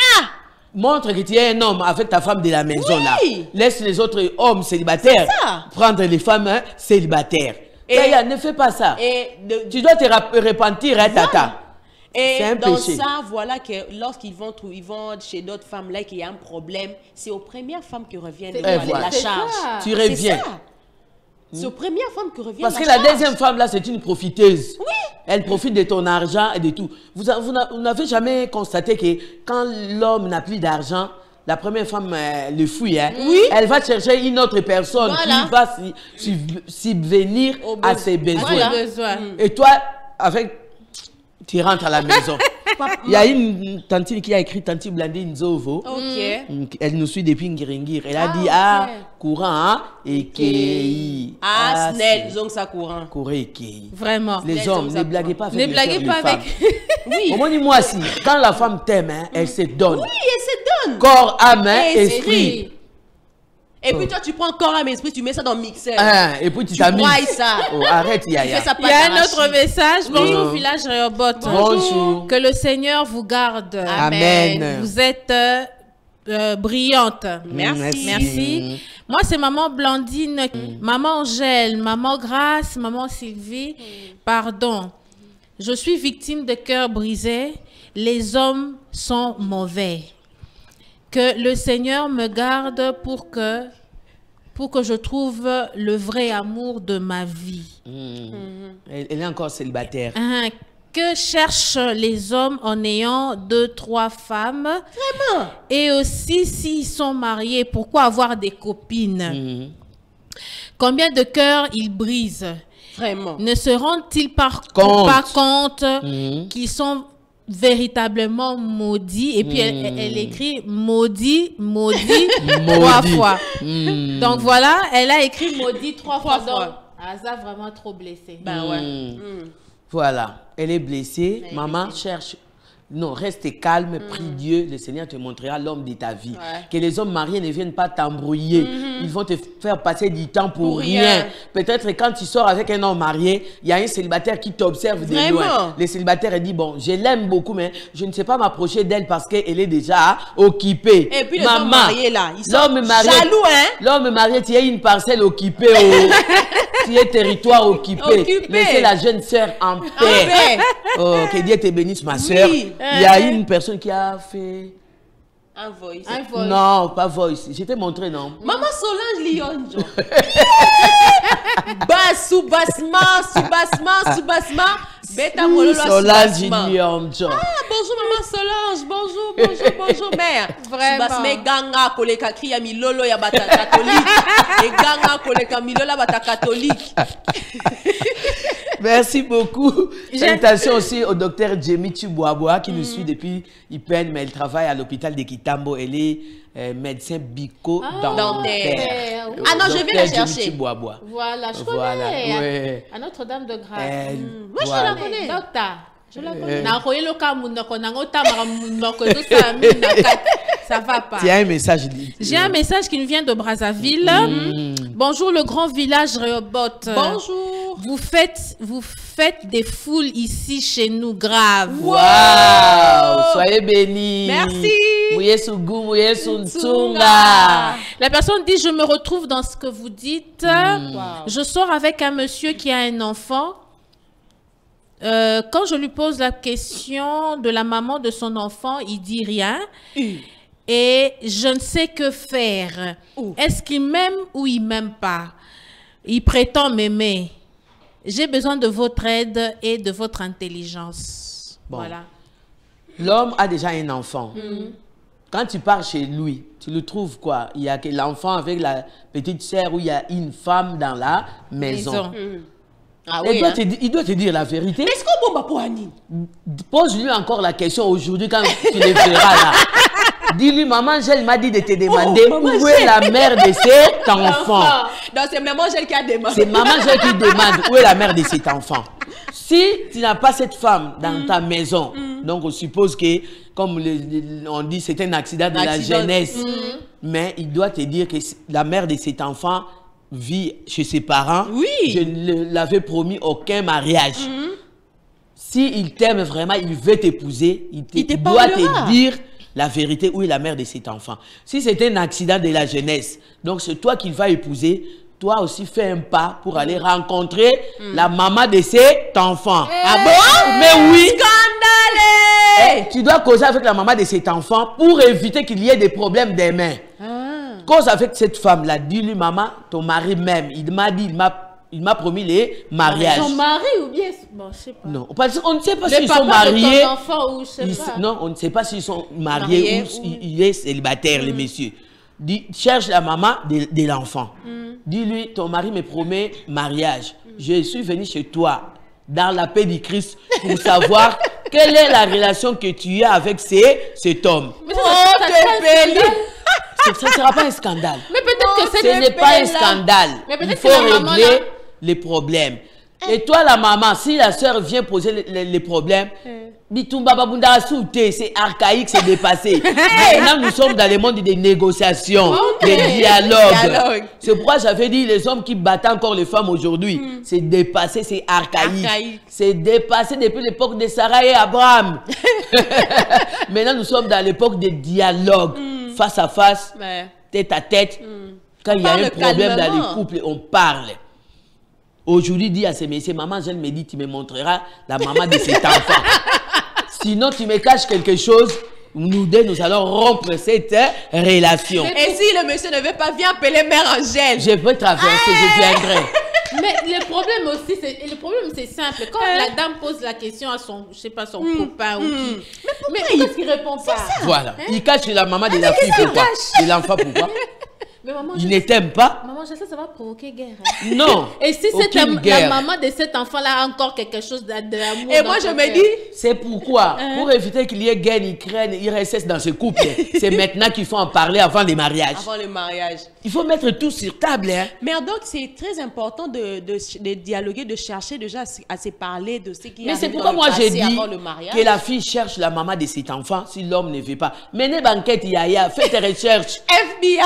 Montre que tu es un homme avec ta femme de la maison là. Laisse les autres hommes célibataires prendre les femmes célibataires. Yaya, ne fais pas ça. Tu dois te repentir, hein, tata. Et dans ça, voilà que lorsqu'ils vont chez d'autres femmes là qu'il y a un problème, c'est aux premières femmes qui reviennent la charge. Tu reviens. C'est aux premières femmes qui reviennent. Parce que la deuxième femme là, c'est une profiteuse. Elle profite de ton argent et de tout. Vous n'avez jamais constaté que quand l'homme n'a plus d'argent, la première femme le fouille, hein? Elle va chercher une autre personne qui va subvenir à ses besoins. Et toi, tu rentres à la maison. Il y a une tantine qui a écrit Tanti Blandine Zovo. Elle nous suit depuis Ngiringir. Elle a dit courant et Kei. Snell, donc ça courant. Vraiment. Les hommes, ne blaguez pas avec les femmes. Au moins, moi aussi, quand la femme t'aime, elle se donne. Oui, elle se donne. Corps, âme, esprit. Et puis toi, tu prends corps, âme, esprit, tu mets ça dans le mixeur. Et puis tu t'amuses. Ça. Arrête, Yaya. Il y a un autre message. Bonjour, village Réobot. Bonjour. Que le Seigneur vous garde. Amen. Vous êtes brillante. Merci. Moi, c'est maman Blandine, maman Angèle, maman Grace, maman Sylvie. Pardon. Je suis victime de cœur brisé. Les hommes sont mauvais. Que le Seigneur me garde pour que je trouve le vrai amour de ma vie. Elle est encore célibataire. Que cherchent les hommes en ayant 2, 3 femmes? Vraiment? Et aussi, s'ils sont mariés, pourquoi avoir des copines? Combien de cœurs ils brisent? Vraiment. Ne se rendent-ils pas compte qu'ils sont véritablement maudits? Et puis elle écrit maudit 3 fois. Donc voilà, elle a écrit maudit 3 fois. Donc Asa vraiment trop blessée. Ben ouais. Voilà, elle est blessée. Maman cherche Non, reste calme, prie Dieu, le Seigneur te montrera l'homme de ta vie. Que les hommes mariés ne viennent pas t'embrouiller. Ils vont te faire passer du temps pour rien. Peut-être quand tu sors avec un homme marié, il y a un célibataire qui t'observe de loin. Le célibataire dit, bon, je l'aime beaucoup, mais je ne sais pas m'approcher d'elle parce qu'elle est déjà occupée. Et puis les hommes mariés là, ils sont jaloux, hein? L'homme marié, tu as une parcelle occupée, tu es territoire occupé. Laissez la jeune sœur en paix. Oh, que Dieu te bénisse, ma sœur. Il y a une personne qui a fait... Un voice. Non, pas voice. Je t'ai montré, non? Maman Solange Lyon. Soubassement. Beta Mololo Solange Lyon. Ah, bonjour maman Solange. Bonjour mère. Vraiment. Soubassme ganga koleka kriya milolo ya bata catholique. Et ganga koleka milolo bata catholique. Merci beaucoup. Salutations aussi au docteur Jamie Tubouaboua qui nous suit depuis IPEN, mais elle travaille à l'hôpital de Kitambo. Elle est médecin bico-dentaire. Ah non, je vais la chercher. Voilà, je connais. Ouais. À Notre-Dame de Grâce. Moi, je la connais. Docteur. Je la connais. Ça va pas. Tiens, un message. J'ai un message qui nous vient de Brazzaville. Bonjour le grand village Rehoboth. Bonjour. Vous faites des foules ici chez nous, grave. Waouh! Soyez bénis. Merci. La personne dit, je me retrouve dans ce que vous dites. Je sors avec un monsieur qui a un enfant. Quand je lui pose la question de la maman de son enfant, il dit rien. Et je ne sais que faire. Est-ce qu'il m'aime ou il m'aime pas? Il prétend m'aimer. J'ai besoin de votre aide et de votre intelligence. Bon. Voilà. L'homme a déjà un enfant. Quand tu pars chez lui, tu le trouves quoi? Il y a que l'enfant avec la petite sœur ou il y a une femme dans la maison. Ah oui, il doit te dire la vérité. Est-ce qu'on va pour Annie? Pose-lui encore la question aujourd'hui quand tu le verras là. Dis-lui, maman Angèle m'a dit de te demander où est la mère de cet enfant. Non, c'est maman Angèle qui a demandé. C'est maman Angèle qui demande où est la mère de cet enfant. Si tu n'as pas cette femme dans ta maison, donc on suppose que, comme on dit, c'est un accident de la jeunesse. Mais il doit te dire que la mère de cet enfant vit chez ses parents. Oui. Je ne l'avais promis aucun mariage. S'il t'aime vraiment, il veut t'épouser, il doit te dire la vérité, où est la mère de cet enfant. Si c'est un accident de la jeunesse, donc c'est toi qu'il va épouser, toi aussi fais un pas pour aller rencontrer la maman de cet enfant. Ah bon? Mais oui. Scandale! Tu dois causer avec la maman de cet enfant pour éviter qu'il y ait des problèmes des mains. Cause avec cette femme-là, dis-lui, maman, ton mari même, il m'a dit, il m'a promis les mariages. Son mari ou bien... Bon, je sais pas. Non, parce qu'on ne sait pas s'ils sont mariés. Ou je sais pas. Non, on ne sait pas s'ils sont mariés ou il est célibataire, les messieurs. Cherche la maman de l'enfant. Dis-lui, ton mari me promet mariage. Je suis venu chez toi dans la paix du Christ pour savoir quelle est la relation que tu as avec cet homme. Mais ça ne sera pas un scandale. Mais peut-être que ce n'est pas un scandale. Il faut régler les problèmes. Et toi, la maman, si la soeur vient poser les problèmes, c'est archaïque, c'est dépassé. Maintenant, nous sommes dans le monde des négociations, des dialogues. C'est pourquoi j'avais dit, les hommes qui battent encore les femmes aujourd'hui, c'est dépassé, c'est archaïque. C'est dépassé depuis l'époque de Sarah et Abraham. Maintenant, nous sommes dans l'époque des dialogues, face à face, tête à tête. Quand il y a un problème dans les couples, on parle. Aujourd'hui, dis à ces messieurs, maman, je me dis, tu me montreras la maman de cet enfant. Sinon, tu me caches quelque chose, nous deux, nous allons rompre cette relation. Et si le monsieur ne veut pas, viens appeler Mère Angèle. Je peux traverser, je viendrai. Mais le problème aussi, c'est simple. Quand la dame pose la question à son, je sais pas, son copain ou qui. Mais pourquoi est-ce qu'il répond pas? Voilà. Il cache la maman de la fille, pourquoi? De l'enfant, pourquoi? Mais maman, il ne t'aime pas. Maman, je sais, ça va provoquer guerre. Non. Et si la maman de cet enfant-là a encore quelque chose d'amour. Et moi, je me dis. C'est pourquoi, pour éviter qu'il y ait guerre, Ukraine, IRSS dans ce couple, c'est maintenant qu'il faut en parler avant les mariages. Avant le mariage. Il faut mettre tout sur table. Hein. Mais donc, c'est très important de dialoguer, de chercher déjà à se parler de ce qui Mais c'est arrive pourquoi dans moi le j'ai passé dit avant le mariage. que la fille cherche la maman de cet enfant si l'homme ne veut pas. Menez banquette, yaya, faites tes recherches. FBI,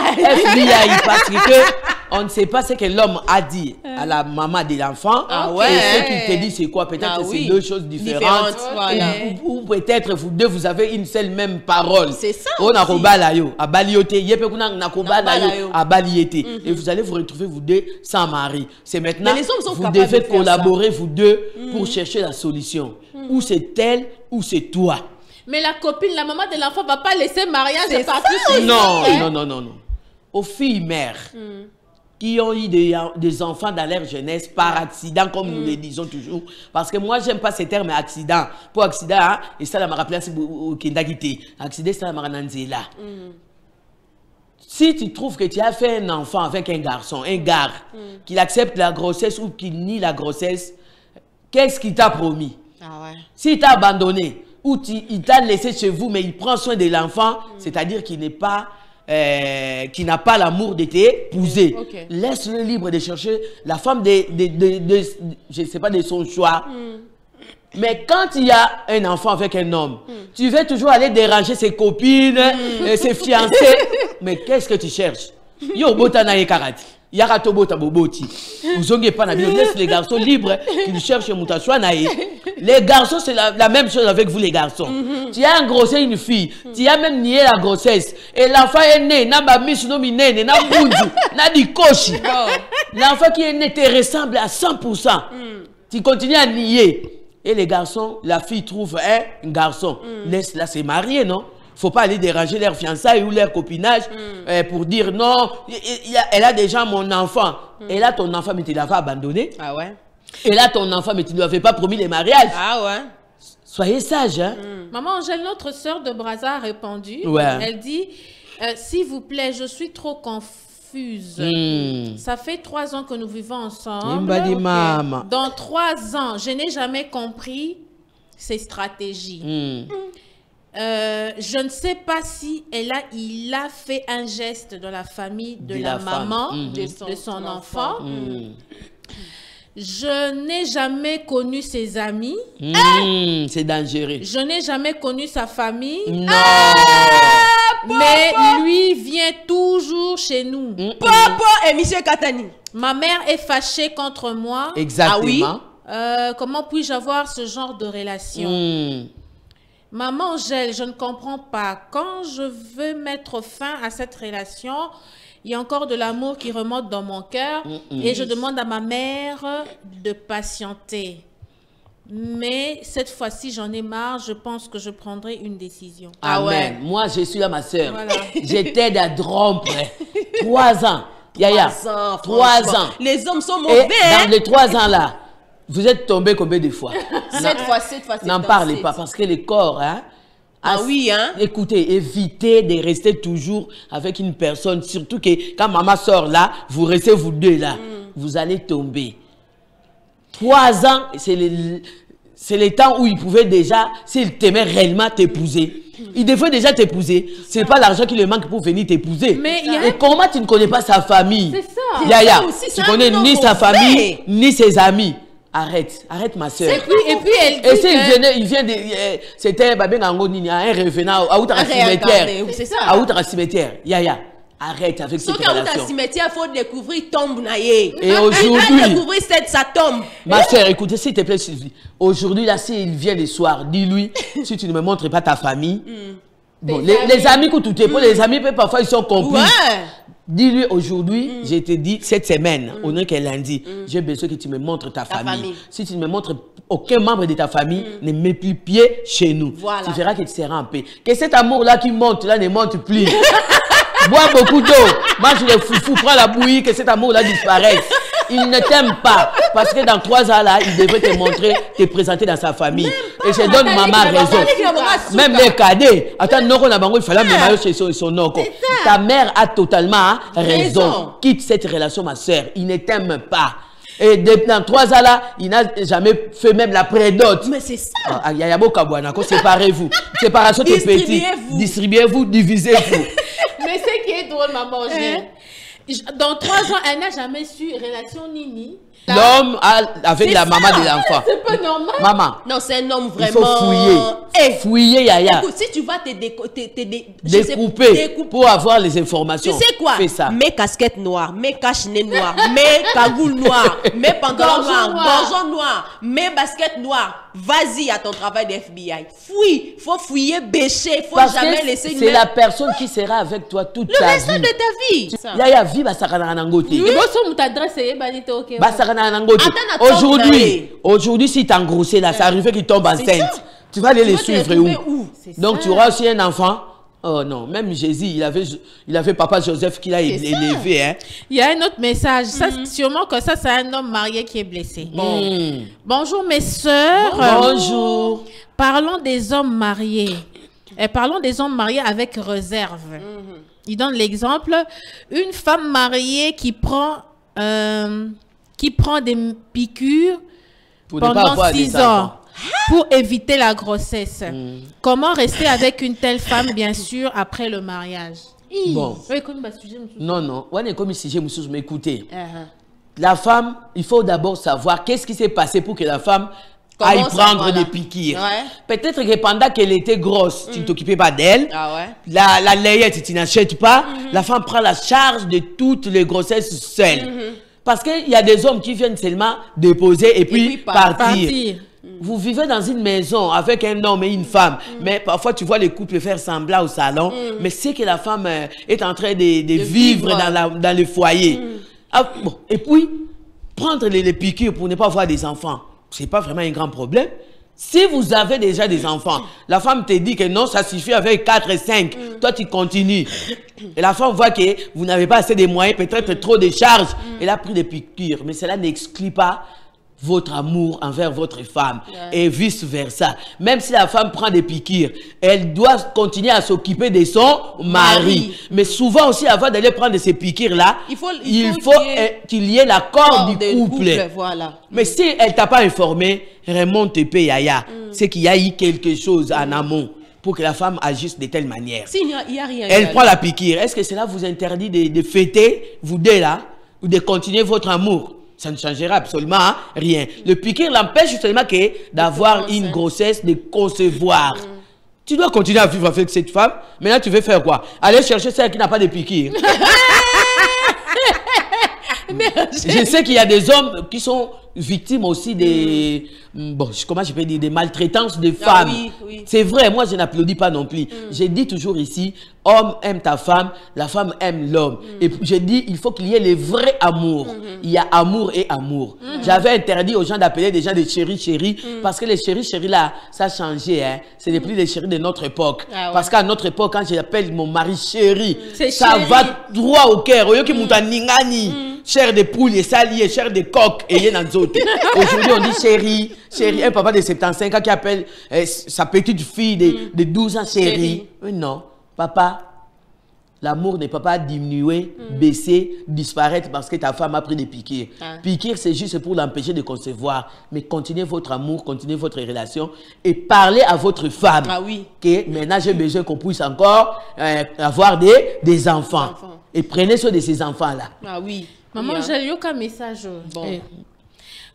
parce que on ne sait pas ce que l'homme a dit à la maman de l'enfant. Ah ouais. Et ce qu'il te dit, c'est quoi? Peut-être que c'est deux choses différentes. Voilà. Ou peut-être vous deux, vous avez une seule même parole. C'est ça. On a yo, à baliote, à baliote. Et vous allez vous retrouver, vous deux, sans mari. C'est maintenant, vous devez collaborer, vous deux, pour chercher la solution. Ou c'est elle, ou c'est toi. Mais la copine, la maman de l'enfant ne va pas laisser mariage partir sur non. Aux filles mères qui ont eu des enfants dans leur jeunesse par accident, comme nous le disons toujours. Parce que moi, j'aime pas ce terme accident. Pour accident, hein, et ça, m'a rappelé au Kendagité. Accident, ça m'a rappelé là. Si tu trouves que tu as fait un enfant avec un garçon, un gars, qu'il accepte la grossesse ou qu'il nie la grossesse, qu'est-ce qu'il t'a promis? S'il t'a abandonné, ou il t'a laissé chez vous, mais il prend soin de l'enfant, c'est-à-dire qu'il n'est pas... qui n'a pas l'amour de t'épouser. Laisse-le libre de chercher la femme je ne sais pas, de son choix. Mais quand il y a un enfant avec un homme, tu veux toujours aller déranger ses copines, ses fiancés. Mais qu'est-ce que tu cherches? Yo, botana et karate. Yarato bota boboti. Vous n'avez pas laisse les garçons libres qu'ils cherchent Moutachouanaï. Les garçons, c'est la même chose avec vous, les garçons. Tu as engrossé une fille, tu as même nié la grossesse. Et l'enfant est né, n'a pas mis son miné, n'a pas n'a dit koshi. L'enfant qui est né te ressemble à 100%. Tu continues à nier. Et les garçons, la fille trouve un garçon. Laisse-la se marier, non? Faut pas aller déranger leur fiançailles ou leur copinage pour dire non, elle a déjà mon enfant. Et là, ton enfant, mais tu l'avais abandonné. Ah ouais. Et là, ton enfant, mais tu ne lui avais pas promis les mariages. Ah ouais. Soyez sage, hein. Maman Angèle, notre sœur de Brazza a répondu. Ouais. Elle dit, s'il vous plaît, je suis trop confuse. Ça fait 3 ans que nous vivons ensemble. Dans 3 ans, je n'ai jamais compris ses stratégies. Je ne sais pas si il a fait un geste dans la famille de la maman de son enfant. Je n'ai jamais connu ses amis. C'est dangereux. Je n'ai jamais connu sa famille. Non. Mais lui vient toujours chez nous. Papa et Michel Katani. Ma mère est fâchée contre moi. Exactement. Ah oui? Comment puis-je avoir ce genre de relation? Maman Angèle, je ne comprends pas. Quand je veux mettre fin à cette relation, il y a encore de l'amour qui remonte dans mon cœur et je demande à ma mère de patienter. Mais cette fois-ci, j'en ai marre. Je pense que je prendrai une décision. Ah ouais. Moi, je suis là, ma soeur. Voilà. J'étais à rompre. 3 ans. Yaya. 3 ans. Les hommes sont mauvais. Et dans les 3 ans là, vous êtes tombé combien de fois? 7 fois. N'en parlez pas parce que le corps, hein. Oui, hein. Écoutez, évitez de rester toujours avec une personne, surtout que quand maman sort là, vous restez vous deux là, vous allez tomber. 3 ans, c'est le temps où il pouvait déjà, s'il t'aimait réellement, t'épouser. Il devait déjà t'épouser. C'est pas l'argent qui lui manque pour venir t'épouser. Et comment tu ne connais pas sa famille? C'est ça. Yaya, tu connais ni sa famille, ni ses amis. Arrête ma soeur. Et puis elle dit il vient de... C'était un revenant à Outra cimetière. C'est ça. À Outra cimetière. Yaya, arrête avec cette relation. Sauf qu'à cimetière, il faut découvrir tombe naïe. Et aujourd'hui... Il va découvrir sa tombe. Ma soeur, écoutez, s'il te plaît, Sylvie. Aujourd'hui, là, s'il vient le soir, dis-lui, si tu ne me montres pas ta famille... Bon, les amis, les amis, parfois, ils sont complices. Ouais. Dis-lui aujourd'hui, je te dis, cette semaine, on est que lundi, j'ai besoin que tu me montres ta famille. Si tu ne me montres aucun membre de ta famille, ne mets plus pied chez nous. Voilà. Tu verras que tu seras en paix. Que cet amour-là qui monte, là, ne monte plus. Bois beaucoup d'eau, mange le foufou, prends la bouillie, que cet amour-là disparaisse. Il ne t'aime pas. Parce que dans 3 ans, là, il devrait te montrer, te présenter dans sa famille. Et je donne maman raison. Même les cadets. Attends, non, il fallait me chez son oncle. Ta mère a totalement raison. Quitte cette relation, ma soeur. Il ne t'aime pas. Et dans 3 ans là, il n'a jamais fait même la prédote. Mais c'est ça. Yayabo Kabouanako, séparez-vous. Séparation de petits. Distribuez-vous, divisez-vous. Mais ce qui est drôle, maman, Dans 3 ans, elle n'a jamais su relation Nini. L'homme avec la maman de l'enfant. C'est pas normal. Maman. Non, c'est un homme vraiment... Il faut fouiller. Fouiller, Yaya. Écoute, si tu vas te découper pour avoir les informations. Tu sais quoi? Fais ça. Mets casquette noire, mets cache-nez noir, mets cagoule noire, mets pantalon noir, gorgeon noir, mets basket noir. Vas-y à ton travail d'FBI. Fouille. Faut fouiller, bêcher. Faut jamais laisser une... C'est la personne qui sera avec toi toute ta vie. Le restant de ta vie. Yaya, vie, basakana nangote. Aujourd'hui, si tu as engrossé là, ça arrive qu'il tombe enceinte. Tu vas aller les suivre où? Donc, tu auras aussi un enfant. Oh non, même Jésus, il avait papa Joseph qui l'a élevé. Hein. Il y a un autre message. Ça, sûrement que ça, c'est un homme marié qui est blessé. Bonjour mes sœurs. Bonjour. Parlons des hommes mariés. Parlons des hommes mariés avec réserve. Il donne l'exemple. Une femme mariée qui prend des piqûres pendant 6 ans pour éviter la grossesse. Comment rester avec une telle femme, bien sûr, après le mariage? Bon. Non. On est comme si je m'écoutais. La femme, il faut d'abord savoir qu'est-ce qui s'est passé pour que la femme aille prendre des piqûres. Peut-être que pendant qu'elle était grosse, tu ne t'occupais pas d'elle. La layette, tu n'achètes pas. La femme prend la charge de toutes les grossesses seule. Parce qu'il y a des hommes qui viennent seulement déposer et puis partir. Vous vivez dans une maison avec un homme et une femme, mais parfois tu vois les couples faire semblant au salon, mais c'est que la femme est en train de vivre dans le foyer. Bon. Et puis, prendre les piqûres pour ne pas avoir des enfants, ce n'est pas vraiment un grand problème. Si vous avez déjà des enfants, la femme te dit que non, ça suffit avec 4 et 5. Toi, tu continues. Et la femme voit que vous n'avez pas assez de moyens, peut-être trop de charges. Elle a pris des piqûres, mais cela n'exclut pas votre amour envers votre femme et vice-versa. Même si la femme prend des piqûres, elle doit continuer à s'occuper de son mari. Mais souvent aussi, avant d'aller prendre ces piqûres-là, il faut qu'il y ait l'accord du couple. Voilà. Mais si elle ne t'a pas informé, remonte tes Yaya. C'est qu'il y a eu quelque chose en amont pour que la femme agisse de telle manière. S'il n'y a rien. Elle prend la piqûre. Est-ce que cela vous interdit de fêter, vous deux là, ou de continuer votre amour? Ça ne changera absolument rien. Le piqûre l'empêche justement d'avoir une grossesse, de concevoir. Tu dois continuer à vivre avec cette femme. Maintenant, tu veux faire quoi? Aller chercher celle qui n'a pas de piqûre. Je sais qu'il y a des hommes qui sont victimes aussi des... Bon, comment je peux dire, des maltraitances de femmes. C'est vrai, moi je n'applaudis pas non plus. Je dis toujours ici, homme aime ta femme, la femme aime l'homme. Et je dis, il faut qu'il y ait le vrai amour. Il y a amour et amour. J'avais interdit aux gens d'appeler des gens des chéris, parce que les chéris là, ça a changé. Hein. Ce n'est plus les chéris de notre époque. Parce qu'à notre époque, quand j'appelle mon mari chéri, ça va droit au cœur. Chair de poule, et salier, chair de coq, et y en a d'autres. Aujourd'hui, on dit chéri. Chérie, un papa de 75 ans qui appelle sa petite fille de 12 ans chérie. Non, papa, l'amour ne peut pas diminuer, baisser, disparaître parce que ta femme a pris des piqûres. Piqûres, c'est juste pour l'empêcher de concevoir. Mais continuez votre amour, continuez votre relation et parlez à votre femme. Que maintenant, j'ai besoin qu'on puisse encore avoir des enfants. Et prenez soin de ces enfants-là. Maman, j'ai eu un message.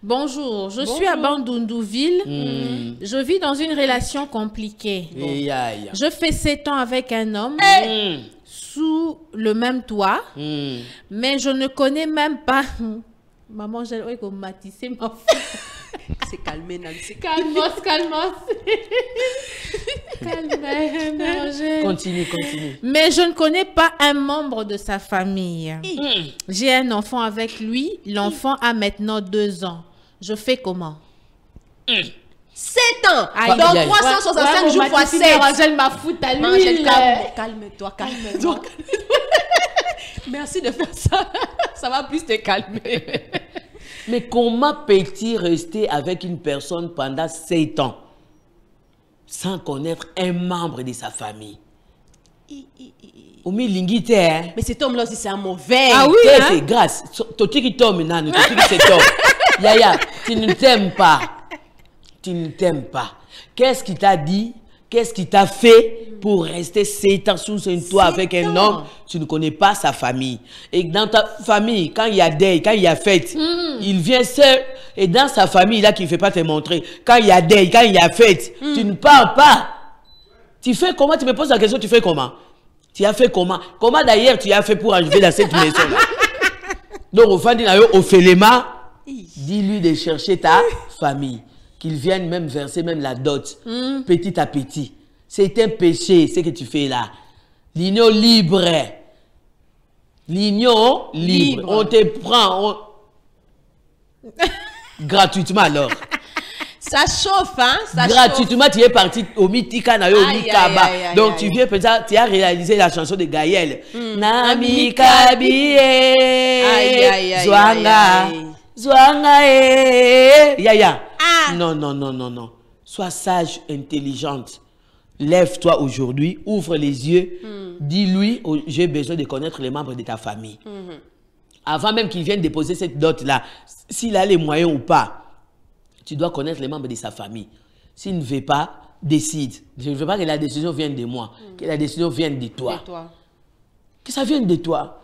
Bonjour, je suis à Bandundouville. Je vis dans une relation compliquée. Je fais 7 ans avec un homme sous le même toit, mais je ne connais même pas... Maman, j'ai matissé ma fille. C'est calmé, Nancy. Calmos. Continue. Mais je ne connais pas un membre de sa famille. J'ai un enfant avec lui. L'enfant a maintenant 2 ans. Je fais comment? 7 ans. Donc 365 jours fois 7. Angèle m'a foutu à l'huile. Calme-toi. Merci de faire ça. Ça va plus te calmer. Mais comment peut-il rester avec une personne pendant 7 ans sans connaître un membre de sa famille? Mais cet homme-là aussi, c'est un mauvais. C'est grâce. Yaya, tu ne t'aimes pas. Qu'est-ce qui t'a dit Qu'est-ce qui t'a fait pour rester 7 ans sous un toit avec un homme? Tu ne connais pas sa famille. Et dans ta famille, quand il y a deuil, quand il y a fête, il vient seul. Et dans sa famille, là, qui ne fait pas te montrer. Quand il y a deuil, quand il y a fête, tu ne parles pas. Tu fais comment? Tu me poses la question, tu fais comment? Tu as fait comment? Comment d'ailleurs tu as fait pour arriver dans cette maison-là? Donc, au fond, au Félema, dis-lui de chercher ta famille. Qu'ils viennent même verser même la dot, petit à petit. C'est un péché, ce que tu fais là. L'union libre. L'union libre. On te prend gratuitement alors. Ça chauffe, hein? Ça gratuitement, chauffe. tu es parti au Mitika, au Mikaba. Donc, tu viens peut-être, tu as réalisé la chanson de Gaël. Namikabi, Zwanga. Zwanga, Yaya. Non, non, non, non, non. Sois sage, intelligente. Lève-toi aujourd'hui, ouvre les yeux. Dis-lui, j'ai besoin de connaître les membres de ta famille. Avant même qu'il vienne déposer cette dot-là, s'il a les moyens ou pas, tu dois connaître les membres de sa famille. S'il ne veut pas, décide. Je ne veux pas que la décision vienne de moi, que la décision vienne de toi. Que ça vienne de toi.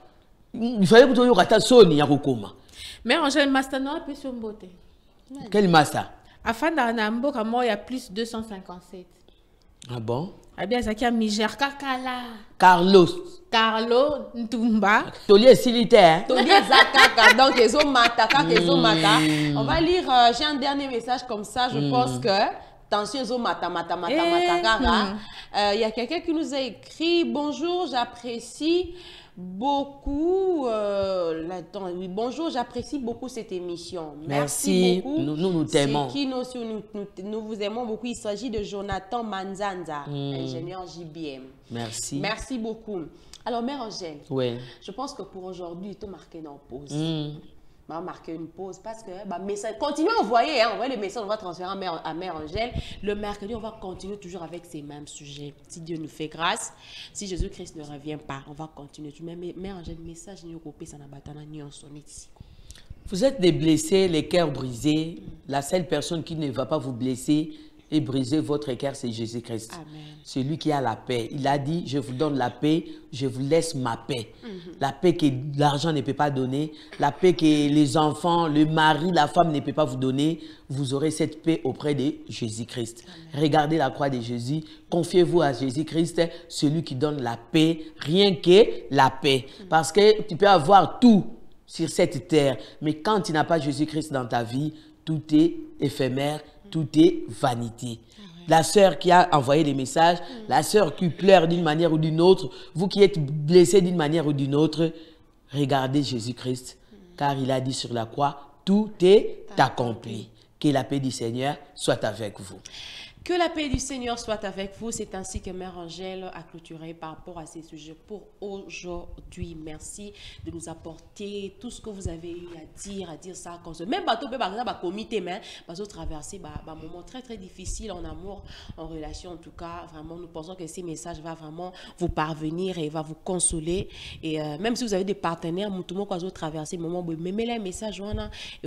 Il fallait que tu aies un son, Yarokoma. Mais Angèle Master, non, un peu sur beauté. Quel master? Afin d'Anambo, il y a plus de 257. Ah bon? Eh bien, ça qui a Mijer Kakala. Carlos Ntumba. Tolier Silitaire. Tolier Zakaka. Donc, ils ont mataka, ils ont mata. On va lire, j'ai un dernier message comme ça. Je pense que, attention, ils ont mata. Il y a quelqu'un qui nous a écrit: bonjour, j'apprécie beaucoup. Bonjour, j'apprécie beaucoup cette émission. Merci beaucoup. Nous t'aimons. Nous vous aimons beaucoup. Il s'agit de Jonathan Manzanza, ingénieur JBM. Merci. Merci beaucoup. Alors, Mère Angèle, je pense que pour aujourd'hui, tu as marqué une pause. On va marquer une pause parce que message, continuez à envoyer, envoyez les messages, on va transférer à Mère Angèle. Le mercredi, on va continuer toujours avec ces mêmes sujets. Si Dieu nous fait grâce, si Jésus-Christ ne revient pas, on va continuer. Mais Mère Angèle, message, vous êtes des blessés, les cœurs brisés. La seule personne qui ne va pas vous blesser et briser votre cœur, c'est Jésus-Christ. C'est lui qui a la paix. Il a dit, je vous donne la paix, je vous laisse ma paix. La paix que l'argent ne peut pas donner, la paix que les enfants, le mari, la femme ne peut pas vous donner. Vous aurez cette paix auprès de Jésus-Christ. Regardez la croix de Jésus, confiez-vous à Jésus-Christ, celui qui donne la paix, rien que la paix. Parce que tu peux avoir tout sur cette terre, mais quand tu n'as pas Jésus-Christ dans ta vie, tout est éphémère, tout est vanité. La sœur qui a envoyé des messages, la sœur qui pleure d'une manière ou d'une autre, vous qui êtes blessés d'une manière ou d'une autre, regardez Jésus-Christ, car il a dit sur la croix, tout est accompli. Que la paix du Seigneur soit avec vous. Que la paix du Seigneur soit avec vous. C'est ainsi que Mère Angèle a clôturé par rapport à ces sujets pour aujourd'hui. Merci de nous apporter tout ce que vous avez eu à dire ça. Même bateau, par exemple, comité, mais parce que traverser un moment très très difficile en amour, en relation. En tout cas, vraiment, nous pensons que ces messages vont vraiment vous parvenir et va vous consoler. Et même si vous avez des partenaires, tout le monde traverser le moment, mais mettez les messages.